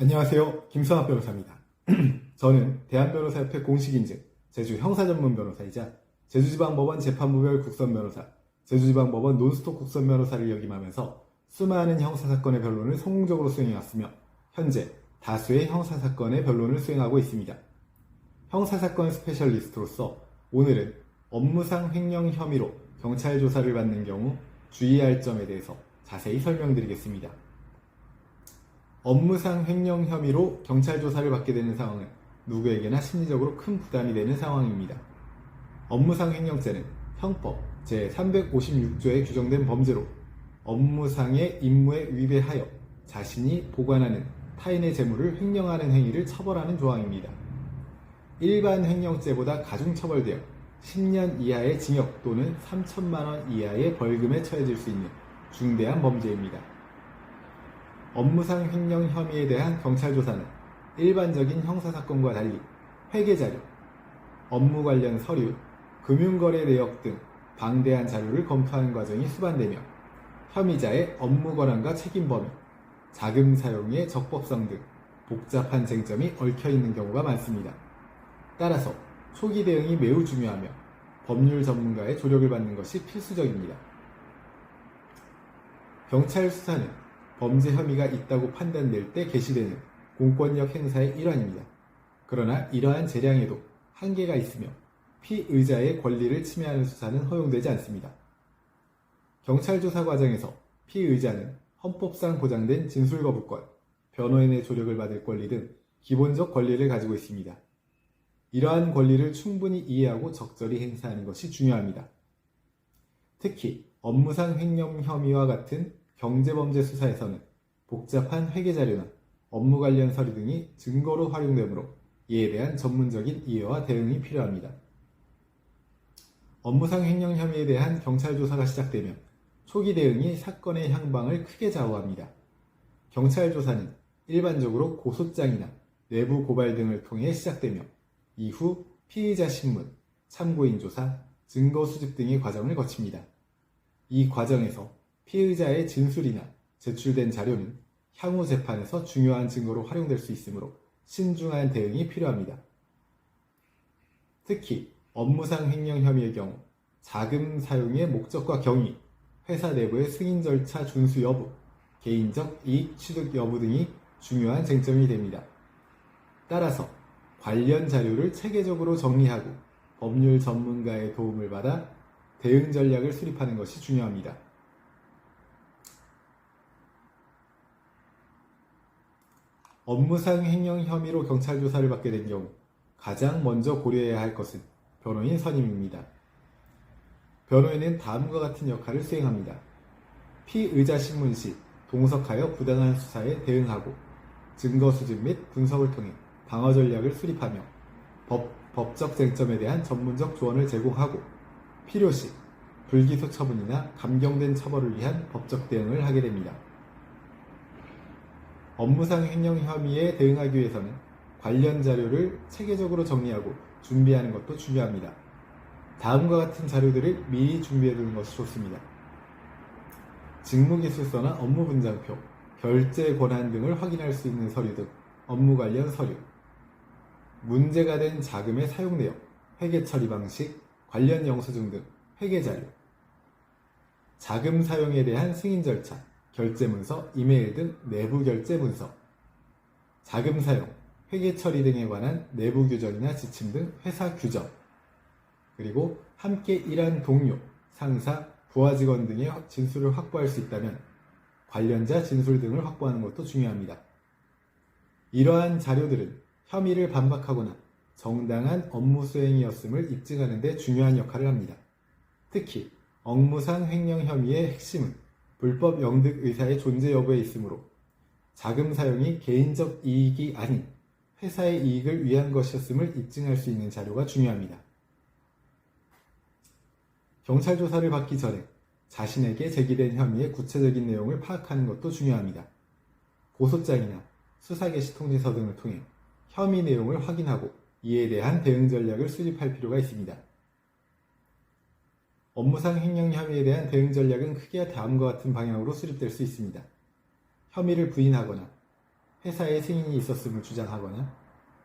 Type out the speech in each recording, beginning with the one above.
안녕하세요. 김선학 변호사입니다. 저는 대한변호사협회 공식인증 제주 형사전문 변호사이자 제주지방법원 재판부별 국선변호사, 제주지방법원 논스톱 국선변호사를 역임하면서 수많은 형사사건의 변론을 성공적으로 수행해왔으며 현재 다수의 형사사건의 변론을 수행하고 있습니다. 형사사건 스페셜리스트로서 오늘은 업무상 횡령 혐의로 경찰 조사를 받는 경우 주의할 점에 대해서 자세히 설명드리겠습니다. 업무상 횡령 혐의로 경찰 조사를 받게 되는 상황은 누구에게나 심리적으로 큰 부담이 되는 상황입니다. 업무상 횡령죄는 형법 제356조에 규정된 범죄로 업무상의 임무에 위배하여 자신이 보관하는 타인의 재물을 횡령하는 행위를 처벌하는 조항입니다. 일반 횡령죄보다 가중처벌되어 10년 이하의 징역 또는 3천만 원 이하의 벌금에 처해질 수 있는 중대한 범죄입니다. 업무상 횡령 혐의에 대한 경찰 조사는 일반적인 형사사건과 달리 회계자료, 업무 관련 서류, 금융거래 내역 등 방대한 자료를 검토하는 과정이 수반되며 혐의자의 업무 권한과 책임 범위, 자금 사용의 적법성 등 복잡한 쟁점이 얽혀있는 경우가 많습니다. 따라서 초기 대응이 매우 중요하며 법률 전문가의 조력을 받는 것이 필수적입니다. 경찰 수사는 범죄 혐의가 있다고 판단될 때 개시되는 공권력 행사의 일환입니다. 그러나 이러한 재량에도 한계가 있으며 피의자의 권리를 침해하는 수사는 허용되지 않습니다. 경찰 조사 과정에서 피의자는 헌법상 보장된 진술거부권, 변호인의 조력을 받을 권리 등 기본적 권리를 가지고 있습니다. 이러한 권리를 충분히 이해하고 적절히 행사하는 것이 중요합니다. 특히 업무상 횡령 혐의와 같은 경제범죄 수사에서는 복잡한 회계자료나 업무 관련 서류 등이 증거로 활용되므로 이에 대한 전문적인 이해와 대응이 필요합니다. 업무상 횡령 혐의에 대한 경찰 조사가 시작되면 초기 대응이 사건의 향방을 크게 좌우합니다. 경찰 조사는 일반적으로 고소장이나 내부 고발 등을 통해 시작되며 이후 피의자 신문, 참고인 조사, 증거 수집 등의 과정을 거칩니다. 이 과정에서 피의자의 진술이나 제출된 자료는 향후 재판에서 중요한 증거로 활용될 수 있으므로 신중한 대응이 필요합니다. 특히 업무상 횡령 혐의의 경우 자금 사용의 목적과 경위, 회사 내부의 승인 절차 준수 여부, 개인적 이익 취득 여부 등이 중요한 쟁점이 됩니다. 따라서 관련 자료를 체계적으로 정리하고 법률 전문가의 도움을 받아 대응 전략을 수립하는 것이 중요합니다. 업무상 횡령 혐의로 경찰 조사를 받게 된 경우 가장 먼저 고려해야 할 것은 변호인 선임입니다. 변호인은 다음과 같은 역할을 수행합니다. 피의자 신문 시 동석하여 부당한 수사에 대응하고 증거 수집 및 분석을 통해 방어 전략을 수립하며 법적 쟁점에 대한 전문적 조언을 제공하고 필요시 불기소 처분이나 감경된 처벌을 위한 법적 대응을 하게 됩니다. 업무상 횡령 혐의에 대응하기 위해서는 관련 자료를 체계적으로 정리하고 준비하는 것도 중요합니다. 다음과 같은 자료들을 미리 준비해두는 것이 좋습니다. 직무기술서나 업무분장표, 결제 권한 등을 확인할 수 있는 서류 등 업무 관련 서류, 문제가 된 자금의 사용 내역, 회계 처리 방식, 관련 영수증 등 회계 자료, 자금 사용에 대한 승인 절차, 결제 문서, 이메일 등 내부 결제 문서, 자금 사용, 회계 처리 등에 관한 내부 규정이나 지침 등 회사 규정, 그리고 함께 일한 동료, 상사, 부하 직원 등의 진술을 확보할 수 있다면 관련자 진술 등을 확보하는 것도 중요합니다. 이러한 자료들은 혐의를 반박하거나 정당한 업무 수행이었음을 입증하는 데 중요한 역할을 합니다. 특히 업무상 횡령 혐의의 핵심은 불법 영득 의사의 존재 여부에 있으므로 자금 사용이 개인적 이익이 아닌 회사의 이익을 위한 것이었음을 입증할 수 있는 자료가 중요합니다. 경찰 조사를 받기 전에 자신에게 제기된 혐의의 구체적인 내용을 파악하는 것도 중요합니다. 고소장이나 수사 개시 통지서 등을 통해 혐의 내용을 확인하고 이에 대한 대응 전략을 수립할 필요가 있습니다. 업무상 횡령 혐의에 대한 대응 전략은 크게 다음과 같은 방향으로 수립될 수 있습니다. 혐의를 부인하거나 회사에 승인이 있었음을 주장하거나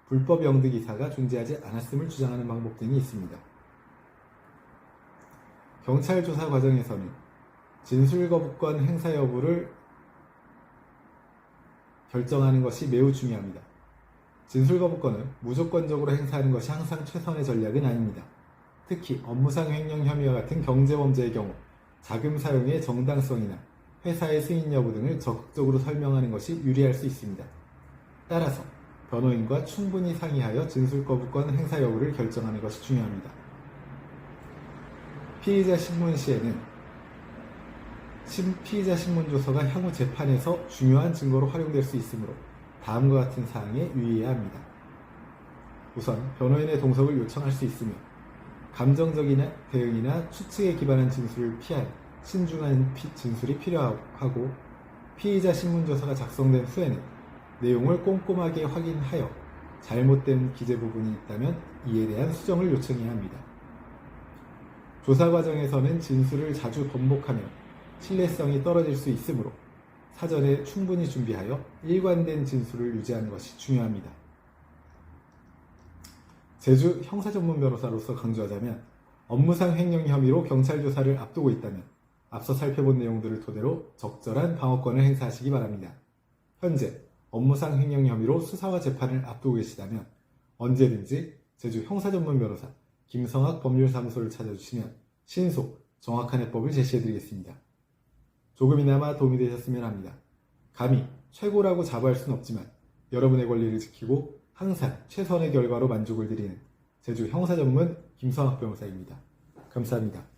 불법 영득 이사가 존재하지 않았음을 주장하는 방법 등이 있습니다. 경찰 조사 과정에서는 진술 거부권 행사 여부를 결정하는 것이 매우 중요합니다. 진술 거부권을 무조건적으로 행사하는 것이 항상 최선의 전략은 아닙니다. 특히 업무상 횡령 혐의와 같은 경제범죄의 경우 자금 사용의 정당성이나 회사의 승인 여부 등을 적극적으로 설명하는 것이 유리할 수 있습니다. 따라서 변호인과 충분히 상의하여 진술 거부권 행사 여부를 결정하는 것이 중요합니다. 피의자 신문 시에는 피의자 신문 조서가 향후 재판에서 중요한 증거로 활용될 수 있으므로 다음과 같은 사항에 유의해야 합니다. 우선 변호인의 동석을 요청할 수 있으며 감정적인 대응이나 추측에 기반한 진술을 피하여 신중한 진술이 필요하고 피의자 신문조서가 작성된 후에는 내용을 꼼꼼하게 확인하여 잘못된 기재 부분이 있다면 이에 대한 수정을 요청해야 합니다. 조사 과정에서는 진술을 자주 번복하며 신뢰성이 떨어질 수 있으므로 사전에 충분히 준비하여 일관된 진술을 유지하는 것이 중요합니다. 제주 형사전문 변호사로서 강조하자면 업무상 횡령 혐의로 경찰 조사를 앞두고 있다면 앞서 살펴본 내용들을 토대로 적절한 방어권을 행사하시기 바랍니다. 현재 업무상 횡령 혐의로 수사와 재판을 앞두고 계시다면 언제든지 제주 형사전문 변호사 김성학 법률사무소를 찾아주시면 신속, 정확한 해법을 제시해드리겠습니다. 조금이나마 도움이 되셨으면 합니다. 감히 최고라고 자부할 수는 없지만 여러분의 권리를 지키고 항상 최선의 결과로 만족을 드리는 제주 형사전문 김성학 변호사입니다. 감사합니다.